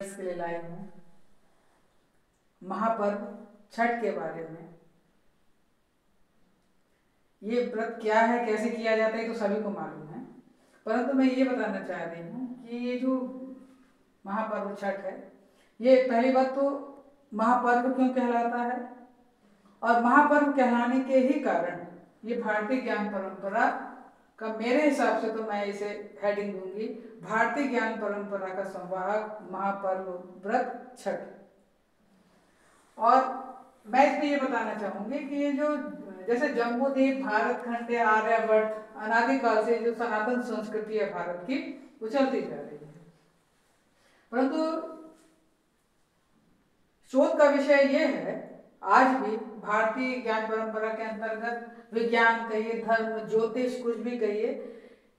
इसके लिए लाई हूँ महापर्व छठ के बारे में। ये व्रत क्या है, कैसे किया जाता है, तो सभी को मालूम है, परंतु मैं ये बताना चाह रही हूँ कि ये जो महापर्व छठ है, ये पहली बात तो महापर्व क्यों कहलाता है, और महापर्व कहलाने के ही कारण ये भारतीय ज्ञान परंपरा का, मेरे हिसाब से तो मैं इसे हेडिंग दूंगी भारतीय ज्ञान परंपरा का संवाहक महापर्व व्रत छठ। और मैं इसमें ये बताना चाहूंगी कि ये जो जैसे जम्बूद्वीप, भारत खंड, आर्यभट्ट, अनादिकाल से जो सनातन संस्कृति है भारत की, वो चलती जा रही है, परंतु शोध का विषय ये है आज भी भारतीय ज्ञान परंपरा के अंतर्गत विज्ञान कहिए, धर्म, ज्योतिष, कुछ भी कहिए,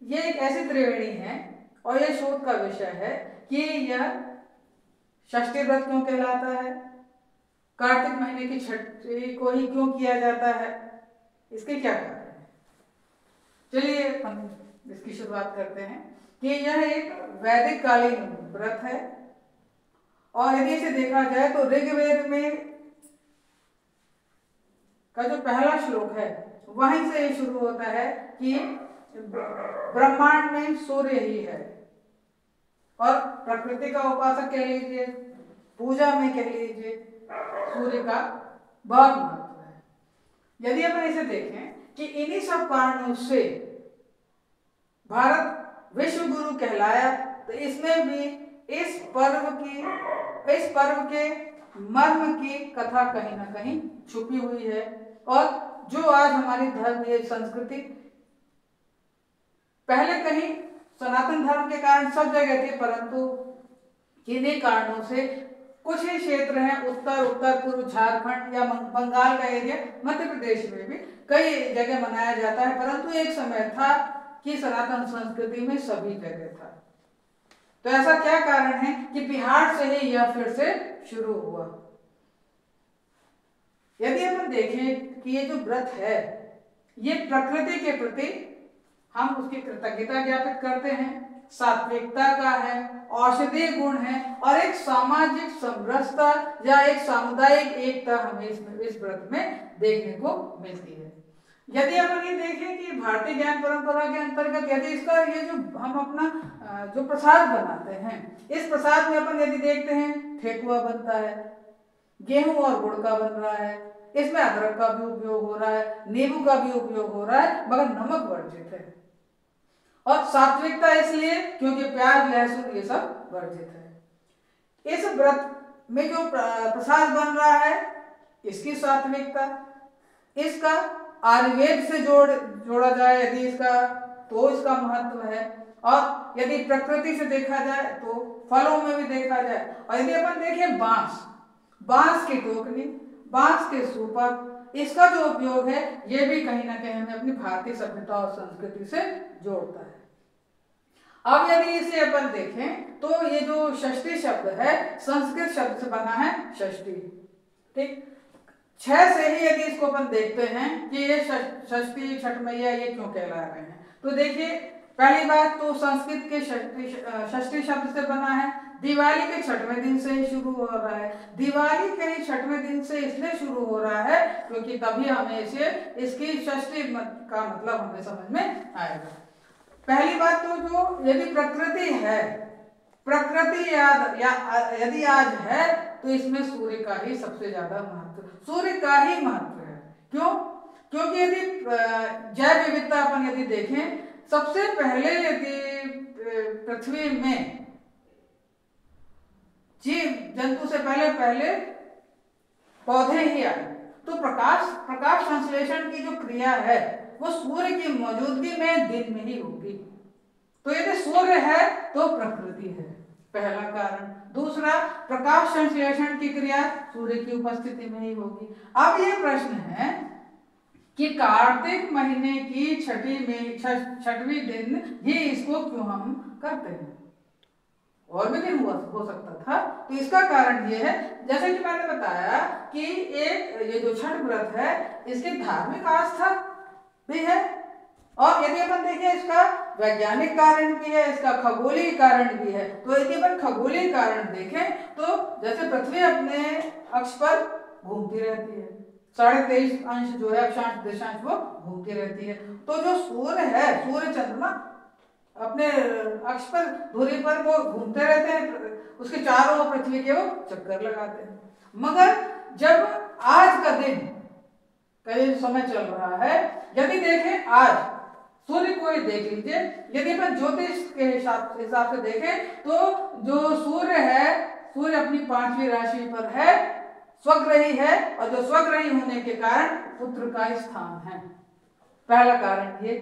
ये एक ऐसी त्रिवेणी है और यह शोध का विषय है कि यह षष्ठी व्रत क्यों कहलाता है, कार्तिक महीने की छठी को ही क्यों किया जाता है, इसके क्या कारण है। चलिए हम इसकी शुरुआत करते हैं कि यह एक वैदिक कालीन व्रत है और यदि इसे देखा जाए तो ऋग्वेद में का जो पहला श्लोक है वहीं से ये शुरू होता है कि ब्रह्मांड में सूर्य ही है और प्रकृति का उपासक कह लीजिए, पूजा में कह लीजिए, सूर्य का बहुत महत्व है। यदि अपन इसे देखें कि इन्हीं सब कारणों से भारत विश्व गुरु कहलाया, तो इसमें भी इस पर्व के मर्म की कथा कहीं ना कहीं छुपी हुई है। और जो आज हमारी धर्म ये संस्कृति पहले कहीं सनातन धर्म के कारण सब जगह थी, परंतु किन्हीं कारणों से कुछ ही क्षेत्र हैं, उत्तर पूर्व झारखंड या बंगाल का एरिया, मध्य प्रदेश में भी कई जगह मनाया जाता है, परंतु एक समय था कि सनातन संस्कृति में सभी जगह था। तो ऐसा क्या कारण है कि बिहार से ही यह फिर से शुरू हुआ। यदि अपन देखें कि ये जो व्रत है ये प्रकृति के प्रति हम उसकी कृतज्ञता ज्ञापित करते हैं, सात्विकता का है, औषधीय गुण है और एक सामाजिक समरसता या एक सामुदायिक एकता हमें इस व्रत में देखने को मिलती है। यदि अपन ये देखें कि भारतीय ज्ञान परंपरा के अंतर्गत यदि इसका ये जो हम अपना जो प्रसाद बनाते हैं, इस प्रसाद में अपन यदि देखते हैं ठेकुआ बनता है, गेहूं और गुड़ का बन रहा है, इसमें अदरक का भी उपयोग हो रहा है, नींबू का भी उपयोग हो रहा है, मगर नमक वर्जित है। और सात्विकता इसलिए क्योंकि प्याज, लहसुन ये सब वर्जित है। इस व्रत में जो प्रसाद बन रहा है इसकी सात्विकता, इसका आयुर्वेद से जोड़ा जाए यदि इसका, तो इसका महत्व है। और यदि प्रकृति से देखा जाए तो फलों में भी देखा जाए। और यदि अपन देखें बांस की टोकनी, बांस के सूपक, इसका जो उपयोग है ये भी कहीं ना कहीं हमें अपनी भारतीय सभ्यता और संस्कृति से जोड़ता है। अब यदि इसे अपन देखें तो ये जो षष्ठी शब्द है संस्कृत शब्द से बना है षष्ठी, ठीक। 6 से ही यदि इसको अपन देखते हैं कि ये षष्ठी, छठ मैया ये क्यों कहला रहे हैं, तो देखिए पहली बात तो संस्कृत के षष्ठी शब्द से बना है। दिवाली के 6वें दिन से ही शुरू हो रहा है। दिवाली के 6वें दिन से इसलिए शुरू हो रहा है क्योंकि तभी हमें इसकी षष्ठी का मतलब हमें समझ में आएगा। पहली बात तो जो यदि प्रकृति है, प्रकृति यदि आज है तो इसमें सूर्य का ही सबसे ज्यादा महत्व, सूर्य का ही महत्व है। क्यों? क्योंकि यदि जैव विविधता अपन यदि देखें, सबसे पहले यदि पृथ्वी में जीव जंतु से पहले पौधे ही आए, तो प्रकाश संश्लेषण की जो क्रिया है वो सूर्य की मौजूदगी में दिन में ही होगी। तो यदि सूर्य है तो प्रकृति है, पहला कारण। दूसरा, प्रकाश संश्लेषण की क्रिया सूर्य की उपस्थिति में ही होगी। अब ये प्रश्न है कि कार्तिक महीने की छठवीं दिन ही इसको क्यों हम करते हैं, और भी दिन हो सकता था। तो इसका कारण ये है, जैसे कि मैंने बताया कि ये जो छठ व्रत है इसकी धार्मिक आस्था भी है, और यदि अपन देखें इसका वैज्ञानिक कारण भी है, इसका खगोलीय कारण भी है। तो यदि अपन खगोलीय कारण देखें तो जैसे पृथ्वी अपने अक्ष पर घूमती रहती है, 23.5 अंश जो है अक्षांश देशांश वो घूमती रहती है। तो जो सूर्य है, सूर्य चंद्रमा अपने अक्ष पर धुरी पर वो घूमते रहते हैं, उसके चारों ओर पृथ्वी के वो चक्कर लगाते हैं। मगर जब आज का दिन कई समय चल रहा है, यदि देखें आज सूर्य को ही देख लीजिए, यदि अपन ज्योतिष के हिसाब से देखें तो जो सूर्य है, सूर्य अपनी 5वीं राशि पर है, स्वग्रही है, और जो स्वग्रही होने के कारण पुत्र का स्थान है। पहला कारण ये।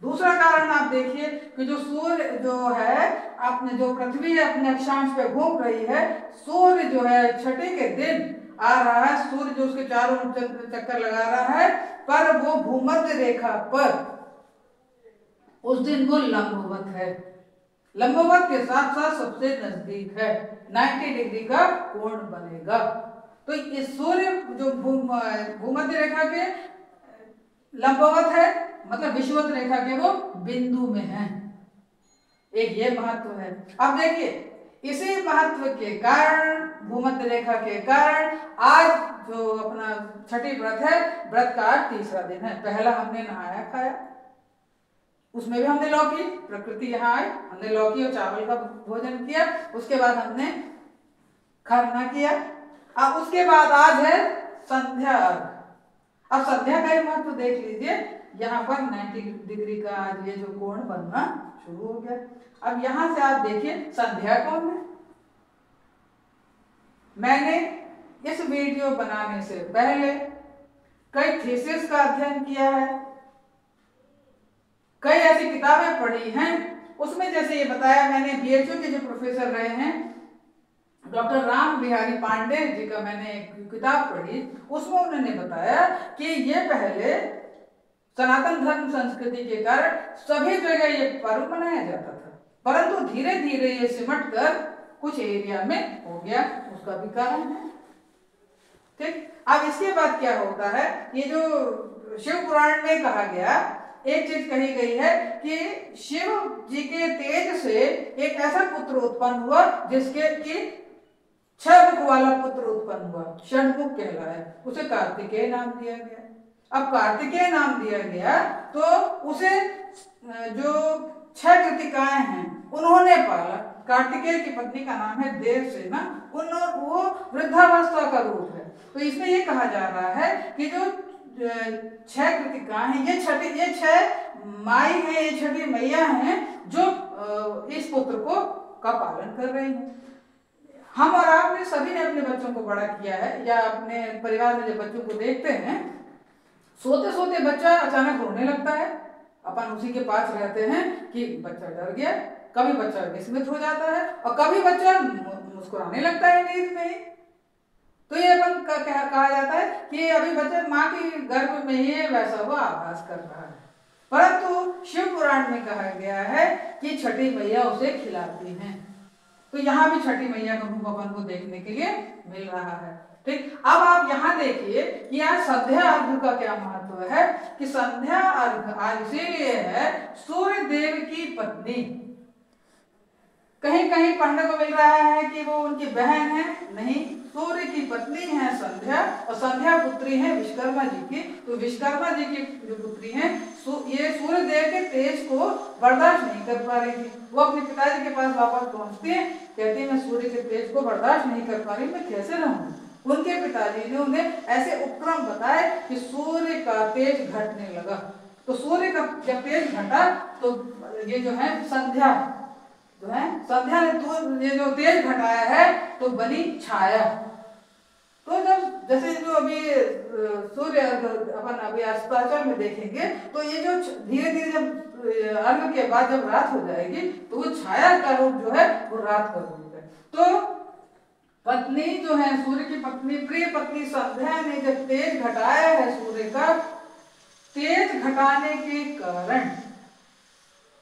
दूसरा कारण आप देखिए कि जो सूर्य जो है अपने जो पृथ्वी अपने अक्षांश पे घूम रही है, सूर्य जो है छठे के दिन आ रहा है, सूर्य जो उसके चारों चक्कर लगा रहा है, पर वो भूमध्य रेखा पर उस दिन वो लंबवत है, लंबवत के साथ साथ सबसे नजदीक है, 90 डिग्री का कोण बनेगा। तो इस सूर्य जो भूमध्य रेखा के लंबवत है, मतलब विषुवत रेखा के वो बिंदु में है। एक ये महत्व है। अब देखिए इसी महत्व के कारण, भूमध्य रेखा के कारण आज जो अपना छठी व्रत है, व्रत का आज तीसरा दिन है। पहला हमने नहाया खाया, उसमें भी हमने लौकी, प्रकृति यहाँ आई, हमने लौकी और चावल का भोजन किया। उसके बाद हमने खरना किया। अब उसके बाद आज है संध्या। अब संध्या का ही महत्व देख लीजिए, यहाँ पर 90 डिग्री का आज ये जो कोण बनना शुरू हो गया। अब यहां से आप देखिए संध्या कौन है। मैंने इस वीडियो बनाने से पहले कई थीसिस का अध्ययन किया है, कई ऐसी किताबें पढ़ी हैं। उसमें जैसे ये बताया मैंने, बीएचयू के जो प्रोफेसर रहे हैं डॉक्टर राम बिहारी पांडे जी का मैंने एक किताब पढ़ी, उसमें उन्होंने बताया कि ये पहले सनातन धर्म संस्कृति के कारण सभी जगह ये पर्व मनाया जाता था, परंतु धीरे धीरे ये सिमट कर कुछ एरिया में हो गया, उसका भी कारण है। ठीक, अब इसके बाद क्या होता है, ये जो शिव पुराण में कहा गया, एक चीज कही गई है कि शिव जी के तेज से एक ऐसा पुत्र उत्पन्न हुआ जिसके कि 6 मुख वाला पुत्र उत्पन्न हुआ, षण्मुख कहलाया, उसे कार्तिकेय नाम दिया गया। अब कार्तिकेय नाम दिया गया तो उसे जो 6 कृतिकाएं हैं उन्होंने पाला। कार्तिकेय की पत्नी का नाम है देवसेना, वो वृद्धावस्था का रूप है। तो इसमें ये कहा जा रहा है कि जो 6 कृतिकाएं हैं, ये 6 माई है, ये छठी मैया हैं जो इस पुत्र को का पालन कर रही हैं। हम और आपने सभी ने अपने बच्चों को बड़ा किया है, या अपने परिवार में जब बच्चों को देखते हैं, सोते सोते बच्चा अचानक रोने लगता है, अपन उसी के पास रहते हैं कि बच्चा डर गया, कभी बच्चा विस्मित हो जाता है और कभी बच्चा मुस्कुराने लगता है नींद में ही। तो ये अपन कहा जाता है कि अभी बच्चा माँ की गर्भ में ही वैसा वो आभास कर रहा है। परंतु शिव पुराण में कहा गया है कि छठी मैया उसे खिलाती हैं। तो यहाँ भी छठी मैया का रूप अपन को देखने के लिए मिल रहा है। ठीक, अब आप यहाँ देखिए कि यहाँ संध्या अर्घ का क्या महत्व है, कि संध्या अर्घ आज इसीलिए है सूर्य देव की पत्नी। कहीं कहीं पढ़ने को मिल रहा है कि वो उनकी बहन है, नहीं, सूर्य की पत्नी है संध्या, और संध्या पुत्री है विश्वकर्मा जी की। तो विश्वकर्मा जी की जो पुत्री है, ये सूर्य देव के तेज को बर्दाश्त नहीं कर पा रही थी। वो अपने पिताजी के पास वापस पहुंचती है, कहती है मैं सूर्य के तेज को बर्दाश्त नहीं कर पा रही, मैं कैसे रहूं। उनके पिताजी ने उन्हें ऐसे उपक्रम बताए कि सूर्य का तेज घटने लगा। तो सूर्य का जब तेज घटा तो ये जो है संध्या जो है, संध्या ने तो ये जो तेज घटाया है तो बनी छाया। तो जब जैसे जो अभी सूर्य अपन अभी अस्ताचल में देखेंगे तो ये जो धीरे धीरे जब अर्घ के बाद जब रात हो जाएगी तो वो छाया का रूप जो है वो रात का रूप है। तो पत्नी जो है सूर्य की पत्नी, प्रिय पत्नी संध्या ने जब तेज घटाया है सूर्य का, तेज घटाने के कारण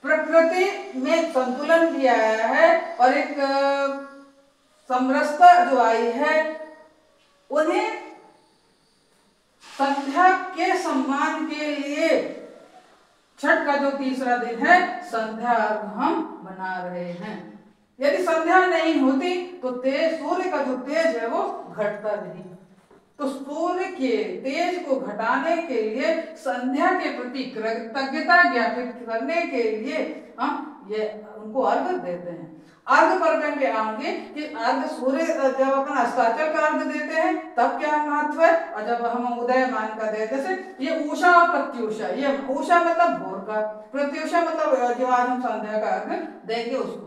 प्रकृति में संतुलन भी आया है और एक समरसता जो आई है, उन्हें संध्या के सम्मान के लिए छठ का जो तीसरा दिन है संध्या अर्घ हम बना रहे हैं। यदि संध्या नहीं होती तो तेज सूर्य का जो तेज है वो घटता नहीं। तो सूर्य के तेज को घटाने के लिए संध्या के प्रति कृतज्ञता ज्ञापित करने के लिए हम ये उनको अर्घ देते हैं। अर्घ पर मैं भी आऊंगी कि अर्घ सूर्य जब अपन अस्ताचल का अर्घ देते हैं तब क्या महत्व है, और जब हम उदयमान का देते हैं, जैसे ये उषा और प्रत्युषा, ये उषा मतलब भोर का, प्रत्युषा मतलब जो आज हम संध्या का अर्घ देंगे उसको।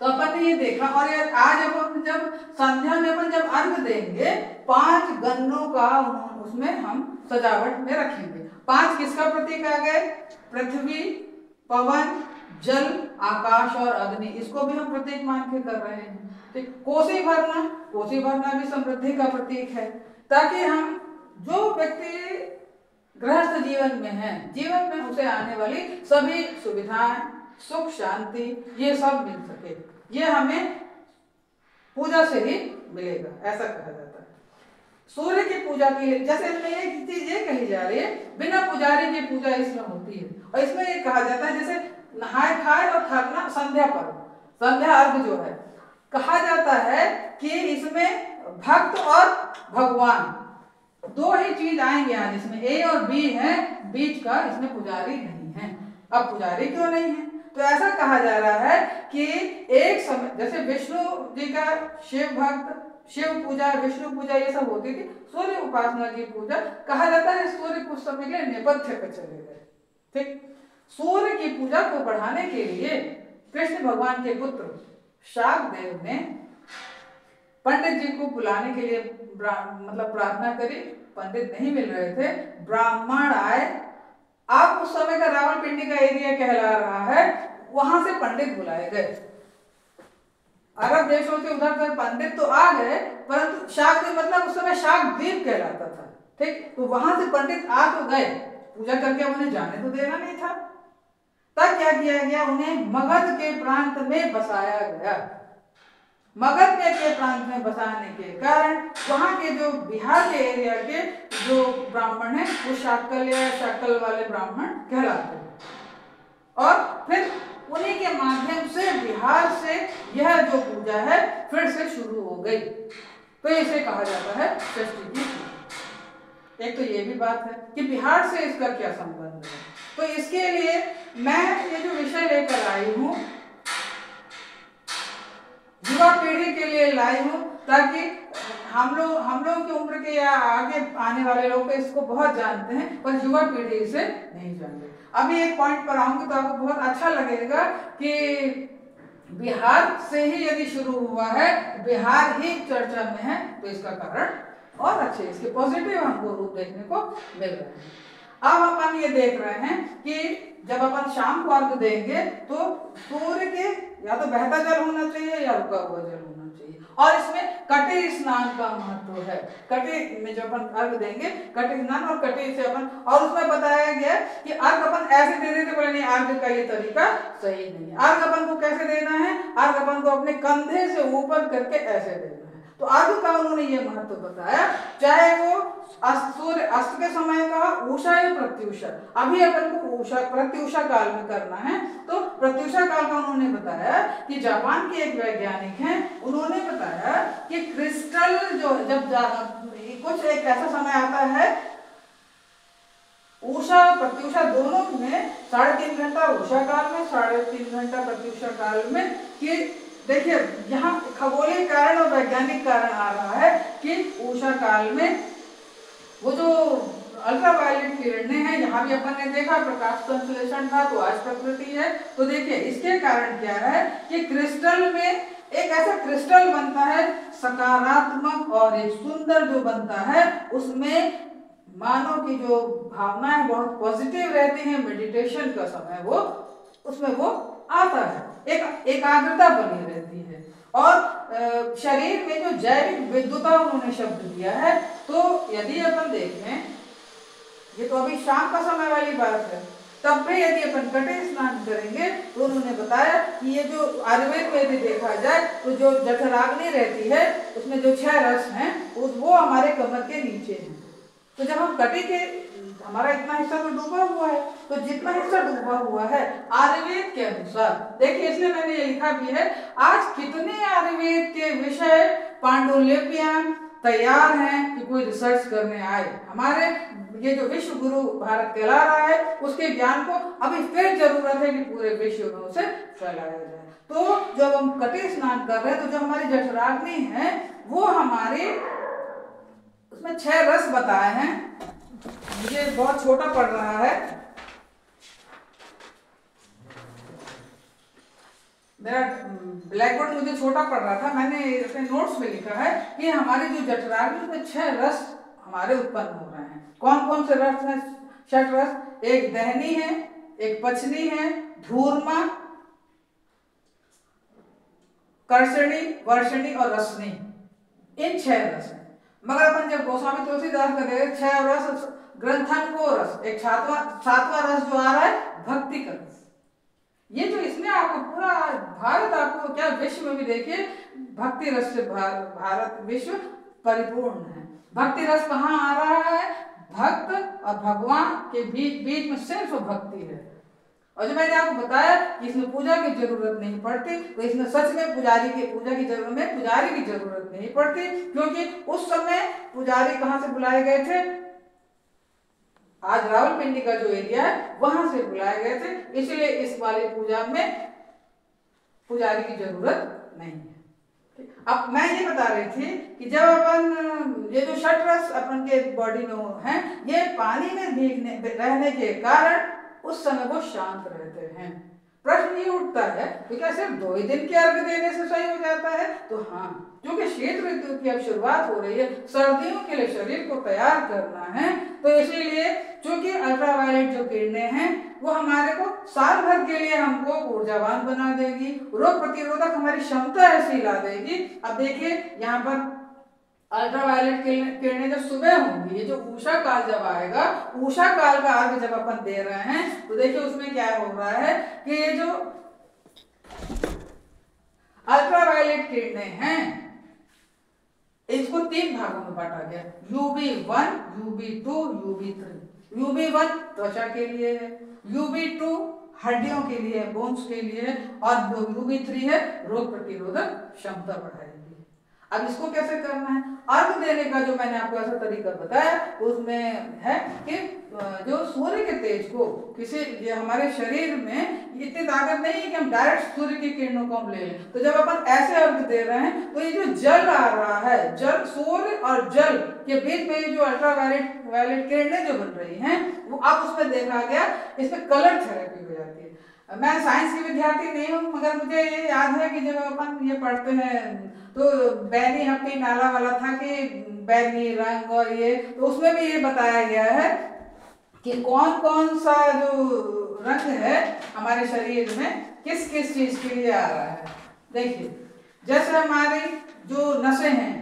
तो अपन ने ये देखा, और यार आज अपन जब संध्या में अपन जब अर्घ देंगे 5 गन्नों का उसमें हम सजावट में रखेंगे। 5 किसका प्रतीक आ गए, पृथ्वी, पवन, जल, आकाश और अग्नि, इसको भी हम प्रतीक मान के कर रहे हैं। ठीक, कोसी भरना, कोसी भरना भी समृद्धि का प्रतीक है, ताकि हम जो व्यक्ति गृहस्थ जीवन में है, जीवन में उसे आने वाली सभी सुविधाएं, सुख, शांति, ये सब मिल सके। ये हमें पूजा से ही मिलेगा, ऐसा कहा जाता है। सूर्य की पूजा के लिए जैसे इसमें एक चीज ये कही जा रही है, बिना पुजारी की पूजा इसमें होती है। और इसमें ये कहा जाता है जैसे नहाए खाए और खरना संध्या पर्व, संध्या अर्घ जो है, कहा जाता है कि इसमें भक्त और भगवान 2 ही चीज आएंगे यहाँ, जिसमें ए और बी है, बीच का इसमें पुजारी नहीं है। अब पुजारी क्यों नहीं है, तो ऐसा कहा जा रहा है कि एक समय जैसे विष्णु जी का शिव भक्त, शिव पूजा, विष्णु पूजा ये सब होती थी, सूर्य उपासना की पूजा, कहा जाता है सूर्य कुछ समय के लिए नेपथ्य पे चले गए। ठीक, सूर्य की पूजा को बढ़ाने के लिए कृष्ण भगवान के पुत्र शाकदेव ने पंडित जी को बुलाने के लिए मतलब प्रार्थना करी। पंडित नहीं मिल रहे थे, ब्राह्मण आए। अब उस समय का रावलपिंडी का एरिया कहला रहा है, वहां से पंडित बुलाए गए। अरब देशों से उधर से पंडित तो आ गए, परंतु शाकदेव मतलब उस समय शाकद्वीप कहलाता था। ठीक, तो वहां से पंडित आ तो गए, पूजा करके उन्हें जाने तो देना नहीं था। तब क्या किया गया, उन्हें मगध के प्रांत में बसाया गया। मगध के प्रांत में बसाने के कारण वहां के जो बिहार के एरिया के जो ब्राह्मण हैं वो शाकल या शाकल वाले ब्राह्मण कहलाते हैं। और फिर उन्हीं के माध्यम से बिहार से यह जो पूजा है फिर से शुरू हो गई। तो इसे कहा जाता है षष्ठी की पूजा। एक तो ये भी बात है कि बिहार से इसका क्या संबंध है, तो इसके लिए मैं ये जो विषय लेकर आई हूँ युवा पीढ़ी के लिए लाई हूँ, ताकि हम लोग की उम्र के या आगे आने वाले लोग इसको बहुत जानते हैं, पर युवा पीढ़ी इसे नहीं जानते। अभी एक पॉइंट पर आऊंगी तो आपको बहुत अच्छा लगेगा कि बिहार से ही यदि शुरू हुआ है, बिहार ही चर्चा में है, तो इसका कारण और अच्छे इसके पॉजिटिव हमको रूप देखने को मिल रहे हैं। अब अपन ये देख रहे हैं कि जब अपन शाम को अर्घ देंगे तो सूर्य के या तो बहता जल होना चाहिए या रुका हुआ जल होना चाहिए, और इसमें कटे स्नान का महत्व है। कटे में जब अपन अर्घ देंगे, कटे स्नान और कटे से अपन, और उसमें बताया गया कि अर्घ अपन ऐसे दे देते, बोले नहीं अर्घ का ये तरीका सही नहीं है। अर्घ अपन को कैसे देना है, अर्घ अपन को अपने कंधे से ऊपर करके ऐसे देना है। तो अर्घ का उन्होंने ये महत्व बताया, चाहे वो सूर्य अस्त के समय का उषा या प्रत्युषा। अभी अपन को उषा प्रत्युषा काल में करना है, तो प्रत्युषा काल का उन्होंने बताया कि जापान के एक वैज्ञानिक हैं, उन्होंने बताया कि क्रिस्टल जो जब कुछ एक ऐसा समय आता है उषा प्रत्युषा दोनों में 3.5 घंटा उषा काल में, 3.5 घंटा प्रत्युषा काल में, कि देखिए यहाँ खगोलीय कारण और वैज्ञानिक कारण आ रहा है कि उषा काल में वो जो अल्ट्रावायलेट किरणें हैं, यहाँ भी अपन ने देखा प्रकाश संश्लेषण था, तो आज प्रकृति है। तो देखिए इसके कारण क्या है कि क्रिस्टल में एक ऐसा क्रिस्टल बनता है सकारात्मक और एक सुंदर जो बनता है, उसमें मानव की जो भावनाएं बहुत पॉजिटिव रहती हैं। मेडिटेशन का समय वो उसमें वो आता है, एक एकाग्रता बनी रहती है। और शरीर में जो जैविक विद्युता उन्होंने शब्द दिया है, तो यदि अपन देखें, ये तो अभी शाम का समय वाली बात है, तब भी यदि अपन कटे स्नान करेंगे तो उन्होंने बताया कि ये जो आयुर्वेद में यदि देखा जाए तो जो जठराग्नि रहती है उसमें जो 6 रस हैं वो हमारे कमर के नीचे हैं। तो जब हम कटे के हमारा इतना हिस्सा तो डूबा हुआ है, तो जितना हिस्सा डूबा हुआ है आयुर्वेद के अनुसार, देखिए इसलिए मैंने ये लिखा भी है, आज कितने आयुर्वेद के विषय पांडुलिपियां तैयार हैं कि कोई रिसर्च करने आए। हमारे ये जो विश्व गुरु भारत कहला रहा है उसके ज्ञान को अभी फिर जरूरत है कि पूरे विश्व में उसे फैलाया जाए। तो जब हम कटी स्नान कर रहे हैं तो जो हमारी जठराग्नि है वो हमारे उसमें 6 रस बताए हैं। मुझे बहुत छोटा पड़ रहा है, मेरा ब्लैक बोर्ड मुझे छोटा पड़ रहा था, मैंने अपने नोट्स में लिखा है कि हमारी जो जठराग्नि में 6 रस हमारे उत्पन्न हो रहे हैं। कौन कौन से रस हैं? 6 रस। एक दहनी है, एक पचनी है, धूर्मा, कर्षणी, वर्षणी और रसनी, इन 6 रस हैं। मगर अपन जब गोस्वामी तुलसीदास का देखें 6 रस ग्रंथन को रस, एक सातवां रस जो आ रहा है भक्ति का रस। ये जो इसमें आपको पूरा भारत, आपको क्या विश्व में भी देखिए भक्ति रस से भारत विश्व परिपूर्ण है। भक्ति रस कहाँ आ रहा है? भक्त और भगवान के बीच में सिर्फ भक्ति है। और जो मैंने आपको बताया कि इसमें पूजा की जरूरत नहीं पड़ती, तो इसमें सच में पूजा की जरूरत नहीं पड़ती, क्योंकि उस समय पुजारी कहाँ से बुलाए गए थे? आज रावलपिंडी का जो एरिया है वहां से बुलाए गए थे, इसलिए इस वाली पूजा में पुजारी की जरूरत नहीं है। अब मैं ये बता रही थी कि जब अपन ये जो 6 रस अपन के बॉडी में हैं, ये पानी में भीगने रहने के कारण उस समय वो शांत रहते हैं। प्रश्न ये उठता है कि क्या सिर्फ 2 ही दिन के अर्घ देने से सही हो जाता है? तो हाँ, क्योंकि शीत ऋतु की अब शुरुआत हो रही है, सर्दियों के लिए शरीर को तैयार करना है, तो इसीलिए चूंकि अल्ट्रावायलेट जो किरणें हैं वो हमारे को साल भर के लिए हमको ऊर्जावान बना देगी, रोग प्रतिरोधक हमारी क्षमता ऐसी ला देगी। अब देखिए यहाँ पर अल्ट्रावायलेट किरणें जब सुबह होंगी, ये जो उषा काल जब आएगा, उषा काल का अर्घ जब अपन दे रहे हैं, तो देखिए उसमें क्या हो रहा है कि ये जो अल्ट्रावायलेट किरणें हैं इसको 3 भागों में बांटा गया, UV1, UV2, UV3। UV1 त्वचा के लिए है, UV2 हड्डियों के लिए है, बोन्स के लिए है, और UV3 है रोग प्रतिरोधक क्षमता बढ़ाएगी। अब इसको कैसे करना है? अर्घ देने का जो मैंने आपको ऐसा तरीका बताया उसमें है कि जो सूर्य के तेज को ये हमारे शरीर में इतनी ताकत नहीं है कि हम डायरेक्ट सूर्य की किरणों को हम ले लें, तो जब अपन ऐसे अर्घ दे रहे हैं तो ये जो जल आ रहा है, जल, सूर्य और जल के बीच में ये जो अल्ट्रावायलेट किरणें जो बन रही हैं वो अब उसमें देखा गया इसमें कलर थेरेपी हो जाती है। मैं साइंस की विद्यार्थी नहीं हूँ, मगर मुझे ये याद है कि जब अपन ये पढ़ते हैं तो बैनी हप्पी नाला वाला था कि बैनी रंग, और ये तो उसमें भी ये बताया गया है कि कौन कौन सा जो रंग है हमारे शरीर में किस किस चीज के लिए आ रहा है। देखिए जैसे हमारी जो नसें हैं,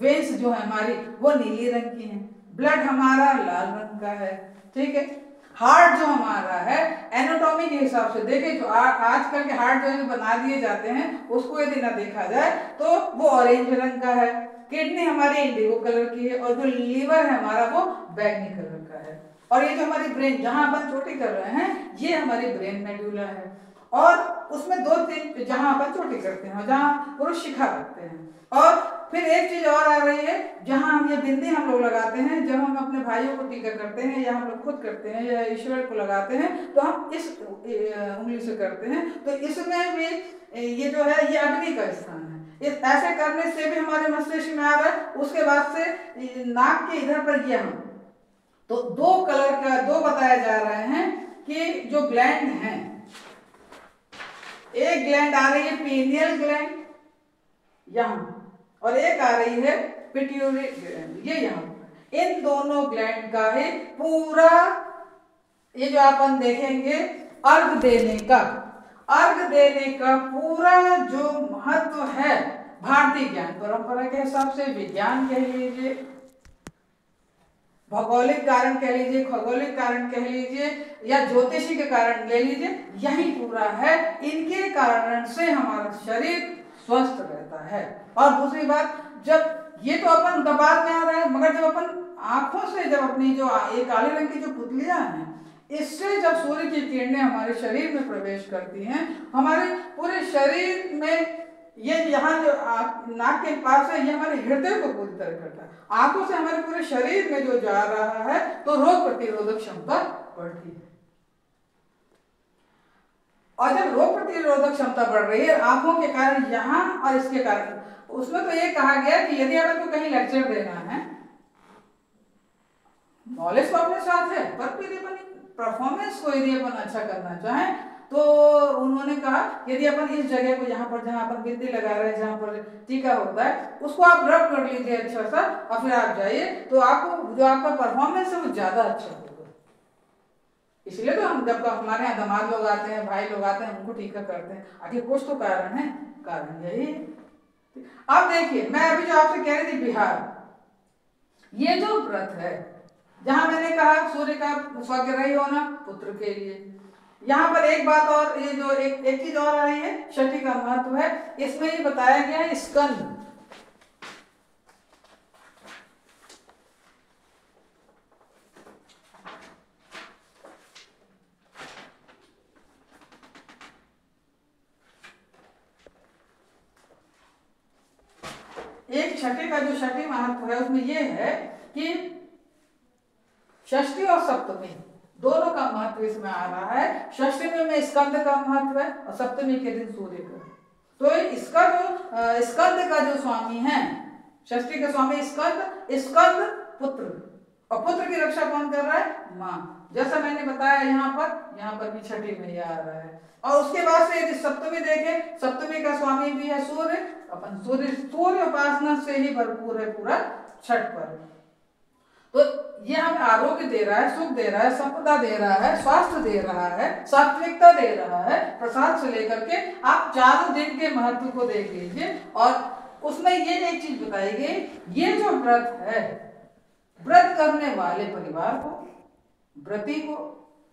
वेन्स जो है हमारी, वो नीली रंग की हैं, ब्लड हमारा लाल रंग का है, ठीक है। हार्ट जो हमारा है एनाटॉमी के हिसाब से देखें, जो आजकल के हार्ट जो है बना दिए जाते हैं उसको यदि ना देखा जाए तो वो ऑरेंज रंग का है। किडनी हमारी इंडिगो कलर की है, और जो लीवर है हमारा वो बैंगनी कलर का है। और ये जो हमारी ब्रेन जहां अपन चोटी कर रहे हैं ये हमारी ब्रेन मेडुला है, और उसमें 2-3 जहां अपन चोटी करते हैं, जहां पुरुष शिखा रखते हैं। और फिर एक चीज और आ रही है, जहां हम ये बिंदी हम लोग लगाते हैं, जब हम अपने भाइयों को टीका करते हैं या हम लोग खुद करते हैं या ईश्वर को लगाते हैं तो हम इस उंगली से करते हैं, तो इसमें भी ये जो है ये अग्नि का स्थान है। इस ऐसे करने से भी हमारे मस्तिष्क में आ रहा है। उसके बाद से नाक के इधर पर ये हम तो 2 कलर का 2 बताए जा रहे हैं कि जो ग्लैंड हैं, एक ग्लैंड आ रही है पीनियल ग्लैंड यहाँ, और एक आ रही है पिट्यूटरी ग्लैंड ये यहाँ। इन दोनों ग्लैंड का ही पूरा ये जो अपन देखेंगे अर्घ देने का पूरा जो महत्व है, भारतीय ज्ञान परंपरा के हिसाब से, विज्ञान कह लीजिए, भौगोलिक कारण कह लीजिए, खगोलिक कारण कह लीजिए, या ज्योतिषी के कारण ले लीजिए, यही पूरा है। इनके कारण से हमारा शरीर स्वस्थ रहता है। और दूसरी बात, जब ये तो अपन बाद में आ रहा है, मगर जब अपन आंखों से जब अपनी जो ये काले रंग की जो पुतलियां हैं, इससे जब सूर्य की किरणें हमारे शरीर में प्रवेश करती हैं, हमारे पूरे शरीर में, ये यहाँ जो नाक के पास है, ये हमारे हृदय को पूरी तरह करता है। आंखों से हमारे पूरे शरीर में जो जा रहा है, तो रोग प्रतिरोधक क्षमता बढ़ती है। और जब रोग प्रतिरोधक क्षमता बढ़ रही है आंखों के कारण यहाँ और इसके कारण, उसमें तो ये कहा गया कि यदि आपको कहीं लेक्चर देना है, नॉलेज तो अपने साथ है, पर यदि अपन परफॉर्मेंस को यदि अपन अच्छा करना चाहें, तो उन्होंने कहा यदि अपन इस जगह को, यहाँ पर जहाँ अपन बिंदी लगा रहे हैं, जहाँ पर टीका होता है, उसको आप रब कर लीजिए अच्छा सा, और फिर आप जाइए, तो आपको जो आपका परफॉर्मेंस है वो ज्यादा अच्छा होगा। इसलिए तो हम जब हमारे यहाँ दामाद लोग आते हैं, भाई लोग आते हैं, उनको टीका करते हैं। आखिर कुछ तो कारण है, कारण यही है। अब देखिए, मैं अभी जो आपसे कह रही थी बिहार, ये जो व्रत है, जहां मैंने कहा सूर्य का स्वग्रही होना पुत्र के लिए, यहाँ पर एक बात और, ये जो एक चीज और आ रही है, छठी का महत्व है, इसमें ये बताया गया है स्कंद। एक छठे का जो छठी महत्व है, उसमें यह है कि षष्ठी और सप्तमी दोनों का महत्व इसमें आ रहा है। षष्ठी में स्कंद का महत्व है और सप्तमी के दिन सूर्य का। तो इसका जो स्कंद का जो स्वामी है, षष्ठी का स्वामी स्कंद, स्कंद पुत्र, और पुत्र की रक्षा कौन कर रहा है? माँ। जैसा मैंने बताया यहाँ पर भी छठी में आ रहा है। और उसके बाद से यदि सप्तमी देखें, सप्तमी का स्वामी भी है सूर्य। अपन सूर्य उपासना से ही भरपूर है पूरा छठ पर्व। तो ये हमें आरोग्य दे रहा है, सुख दे रहा है, संपदा दे रहा है, स्वास्थ्य दे रहा है, सात्विकता दे रहा है। प्रसाद से लेकर के आप चारों दिन के महत्व को देख लीजिए। और उसमें ये एक चीज बताई गई, ये जो व्रत है, व्रत करने वाले परिवार को, व्रती को,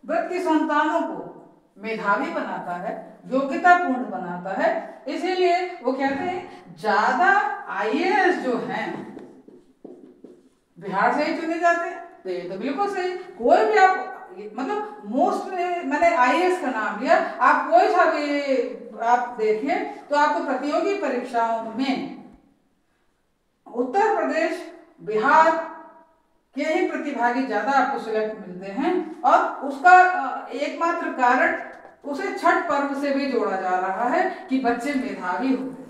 व्रत की संतानों को मेधावी बनाता है, योग्यतापूर्ण बनाता है। इसीलिए वो कहते हैं ज्यादा आईएएस जो हैं बिहार से ही चुने जाते हैं। तो ये तो बिल्कुल सही। कोई भी आप, मतलब मोस्ट, मैंने आईएएस का नाम लिया, आप कोई सा भी आप देखिए तो आपको प्रतियोगी परीक्षाओं में उत्तर प्रदेश, बिहार के ही प्रतिभागी ज्यादा आपको सिलेक्ट मिलते हैं। और उसका एकमात्र कारण उसे छठ पर्व से भी जोड़ा जा रहा है कि बच्चे मेधावी होते हैं।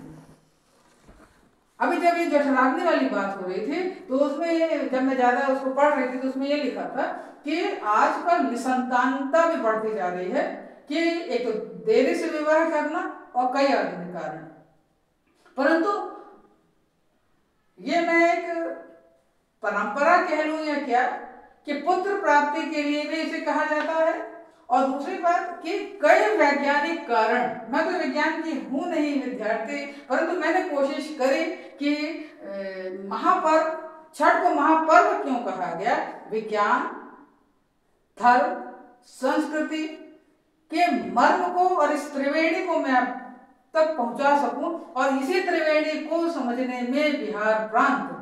अभी जब ये जठराग्नि वाली बात हो रही थी, तो उसमें जब मैं ज्यादा उसको पढ़ रही थी, तो उसमें ये लिखा था कि आजकल निसंतानता भी बढ़ती जा रही है, कि एक तो देरी से विवाह करना और कई अन्य कारण। परंतु ये मैं एक परंपरा कह लूं या क्या, कि पुत्र प्राप्ति के लिए भी इसे कहा जाता है। और दूसरी बात कि कई वैज्ञानिक कारण, मैं तो विज्ञान की हूं नहीं विद्यार्थी, परंतु मैंने कोशिश करी कि महापर्व, छठ को महापर्व क्यों कहा गया। विज्ञान, धर्म, संस्कृति के मर्म को और इस त्रिवेणी को मैं तक पहुंचा सकूं, और इसी त्रिवेणी को समझने में बिहार प्रांत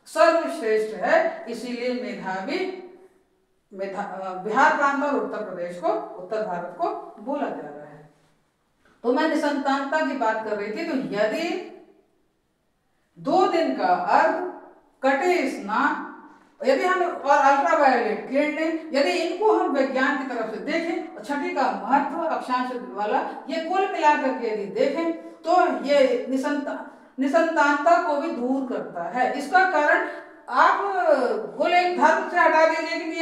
सर्वश्रेष्ठ है। इसीलिए बिहार प्रांत और उत्तर प्रदेश को, उत्तर भारत को बोला जा रहा है। तो मैं निसंतानता की बात कर रही थी। तो यदि 2 दिन का अर्घ, कटे स्नान, यदि हम, और अल्ट्रावायलेट किरणें, यदि इनको हम विज्ञान की तरफ से देखें, और छठी का महत्व, अक्षांश वाला, ये कुल मिलाकर के यदि देखें, तो ये निसंतानता को भी दूर करता है। इसका कारण आप कुल एक धर्म से हटा दीजिए कि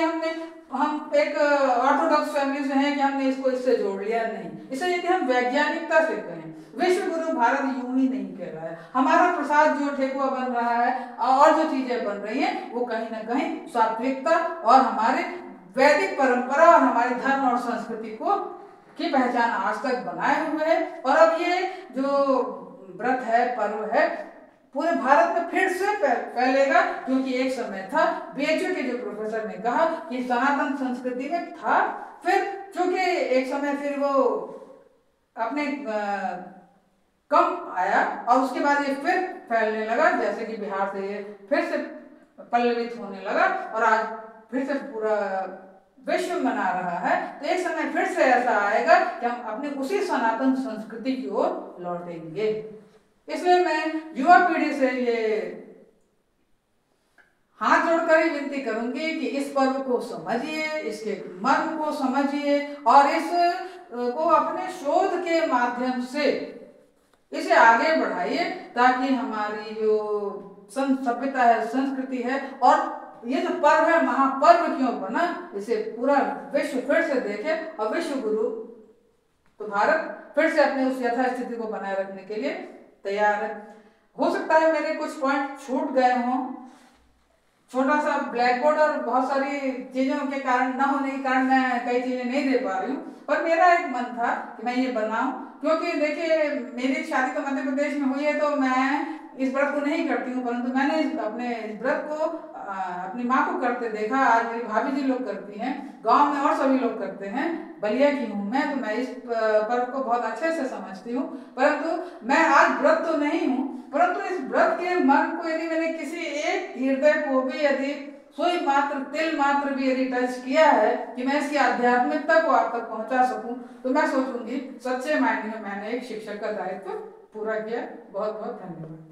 हम एक ऑर्थोडॉक्स फैमिली से हैं कि हमने इसको इससे जोड़ लिया, नहीं। इसे यदि हम वैज्ञानिकता से कहें, विश्व गुरु भारत यूं ही नहीं कह रहा है। हमारा प्रसाद जो ठेकुआ बन रहा है और जो चीजें बन रही हैं, वो कहीं ना कहीं सात्विकता और हमारे वैदिक परंपरा और हमारे धर्म और संस्कृति को की पहचान आज तक बनाए हुए है। और अब ये जो व्रत है, पर्व है, पूरे भारत में फिर से फैलेगा। क्योंकि एक समय था, बीएचयू के जो प्रोफेसर ने कहा कि सनातन संस्कृति में था, फिर चूंकि एक समय फिर वो अपने कम आया, और उसके बाद ये फिर फैलने लगा। जैसे कि बिहार से ये फिर से पल्लवित होने लगा और आज फिर से पूरा विश्व मना रहा है। तो एक समय फिर से ऐसा आएगा कि हम अपने उसी सनातन संस्कृति की ओर लौटेंगे। इसलिए मैं युवा पीढ़ी से ये हाथ जोड़कर ही विनती करूंगी कि इस पर्व को समझिए, इसके मर्म को समझिए और इस को अपने शोध के माध्यम से इसे आगे बढ़ाइए, ताकि हमारी जो सभ्यता है, संस्कृति है और ये जो पर्व है महापर्व क्यों बना, इसे पूरा विश्व फिर से देखे और विश्व गुरु तो भारत फिर से अपने उस यथास्थिति को बनाए रखने के लिए तैयार है। हो सकता है मेरे कुछ पॉइंट छूट गए हों, छोटा सा ब्लैक बोर्ड और बहुत सारी चीजों के कारण न होने के कारण मैं कई चीजें नहीं दे पा रही हूँ, पर मेरा एक मन था कि मैं ये बनाऊं, क्योंकि देखिए मेरी शादी तो मध्य प्रदेश में हुई है तो मैं इस व्रत को नहीं करती हूँ, परंतु मैंने अपने इस व्रत को अपनी माँ को करते देखा, आज मेरी भाभी जी लोग करती हैं, गांव में और सभी लोग करते हैं। बलिया की हूँ मैं, तो मैं इस पर्व को बहुत अच्छे से समझती हूँ, परंतु मैं आज व्रत तो नहीं हूँ, परंतु इस व्रत के मन को यदि मैंने किसी एक हृदय को भी यदि सुई मात्र तिल मात्र भी यदि टच किया है कि मैं इसकी आध्यात्मिकता को आप तक पहुंचा सकूं, तो मैं सोचूंगी सच्चे मायने में मैंने एक शिक्षक का दायित्व पूरा किया। बहुत बहुत धन्यवाद।